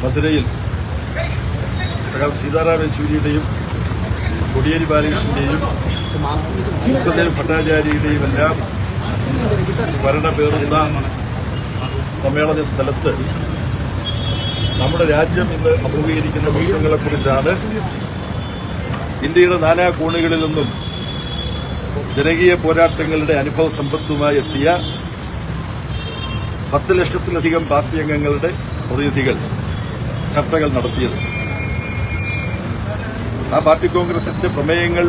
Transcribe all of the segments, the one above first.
മധുരയിൽ സീതാറാം യെച്ചൂരിയുടെയും കോടിയേരി ബാലകൃഷ്ണന്റെയും മുഖ്യദേവ് ഭട്ടാചാര്യയുടെയും എല്ലാം സ്മരണ പേറുന്ന സമ്മേളന സ്ഥലത്ത് നമ്മുടെ രാജ്യം ഇന്ന് അഭിമുഖീകരിക്കുന്ന പ്രശ്നങ്ങളെക്കുറിച്ചാണ് ഇന്ത്യയുടെ നാനാ കോണുകളിൽ നിന്നും ജനകീയ പോരാട്ടങ്ങളുടെ അനുഭവ സമ്പത്തുമായി എത്തിയ 10 ലക്ഷത്തിലധികം പാർട്ടി അംഗങ്ങളുടെ പ്രതിനിധികൾ ചർച്ചകൾ നടത്തിയത്. ആ പാർട്ടി കോൺഗ്രസിന്റെ പ്രമേയങ്ങൾ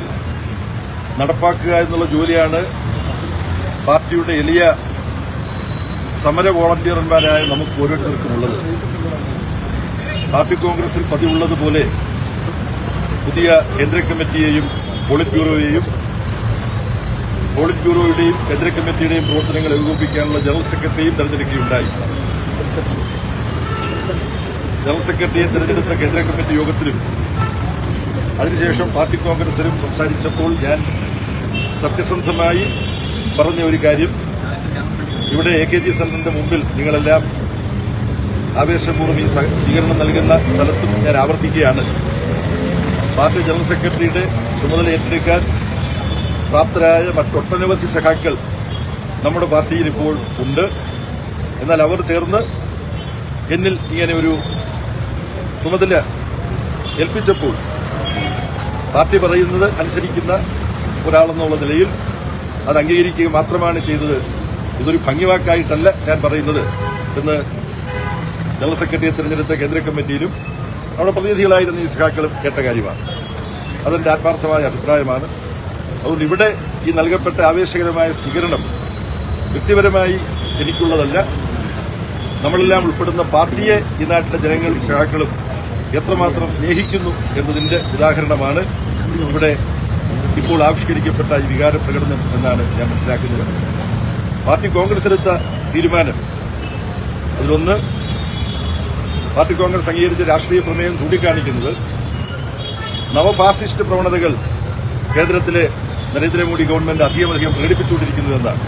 നടപ്പാക്കുക എന്നുള്ള ജോലിയാണ് പാർട്ടിയുടെ എളിയ സമര വോളണ്ടിയർമാരായ നമുക്ക് ഓരോരുത്തർക്കുമുള്ളത്. പാർട്ടി കോൺഗ്രസിൽ പതിവുള്ളതുപോലെ പുതിയ കേന്ദ്ര കമ്മിറ്റിയെയും പോളിറ്റ് ബ്യൂറോയുടെയും കേന്ദ്ര കമ്മിറ്റിയുടെയും പ്രവർത്തനങ്ങൾ ഏകോപിപ്പിക്കാനുള്ള ജനറൽ സെക്രട്ടറിയും തെരഞ്ഞെടുക്കുകയുണ്ടായി. ജനറൽ സെക്രട്ടറിയെ തെരഞ്ഞെടുത്ത കേന്ദ്ര കമ്മിറ്റി യോഗത്തിലും അതിനുശേഷം പാർട്ടി കോൺഗ്രസിലും സംസാരിച്ചപ്പോൾ ഞാൻ സത്യസന്ധമായി പറഞ്ഞ ഒരു കാര്യം, ഇവിടെ AKG സെന്ററിന്റെ മുമ്പിൽ നിങ്ങളെല്ലാം ആവേശപൂർവ്വം ഈ സ്വീകരണം നൽകുന്ന സ്ഥലത്തും ഞാൻ ആവർത്തിക്കുകയാണ്. പാർട്ടി ജനറൽ സെക്രട്ടറിയുടെ ചുമതല ഏറ്റെടുക്കാൻ പ്രാപ്തരായ മറ്റൊട്ടനവധി സഖാക്കൾ നമ്മുടെ പാർട്ടിയിൽ ഇപ്പോൾ ഉണ്ട്. എന്നാൽ അവർ ചേർന്ന് എന്നിൽ ഇങ്ങനെ ഒരു ചുമതല ഏൽപ്പിച്ചപ്പോൾ പാർട്ടി പറയുന്നത് അനുസരിക്കുന്ന ഒരാളെന്നുള്ള നിലയിൽ അത് അംഗീകരിക്കുക മാത്രമാണ് ചെയ്തത്. ഇതൊരു ഭംഗിവാക്കായിട്ടല്ല ഞാൻ പറയുന്നത് എന്ന് ജനറൽ സെക്രട്ടറിയെ തെരഞ്ഞെടുത്ത കേന്ദ്ര കമ്മിറ്റിയിലും അവിടെ പ്രതിനിധികളായിരുന്ന ഈ സഖാക്കളും കേട്ട കാര്യമാണ്. അതെന്റെ ആത്മാർത്ഥമായ അഭിപ്രായമാണ്. അതുകൊണ്ട് ഇവിടെ ഈ നൽകപ്പെട്ട ആവേശകരമായ സ്വീകരണം വ്യക്തിപരമായി എനിക്കുള്ളതല്ല, നമ്മളെല്ലാം ഉൾപ്പെടുന്ന പാർട്ടിയെ ഈ നാട്ടിലെ ജനങ്ങളും സഖാക്കളും എത്രമാത്രം സ്നേഹിക്കുന്നു എന്നതിന്റെ ഉദാഹരണമാണ് ഇവിടെ ഇപ്പോൾ ആവിഷ്കരിക്കപ്പെട്ട ഈ വികാര പ്രകടനം എന്നാണ് ഞാൻ മനസ്സിലാക്കുന്നത്. പാർട്ടി കോൺഗ്രസ് എടുത്ത തീരുമാനം, അതിലൊന്ന് പാർട്ടി കോൺഗ്രസ് അംഗീകരിച്ച രാഷ്ട്രീയ പ്രമേയം ചൂണ്ടിക്കാണിക്കുന്നത് നവഫാസിസ്റ്റ് പ്രവണതകൾ കേന്ദ്രത്തിലെ നരേന്ദ്രമോദി ഗവൺമെന്റ് അധികം പ്രകടിപ്പിച്ചുകൊണ്ടിരിക്കുന്നതെന്നാണ്.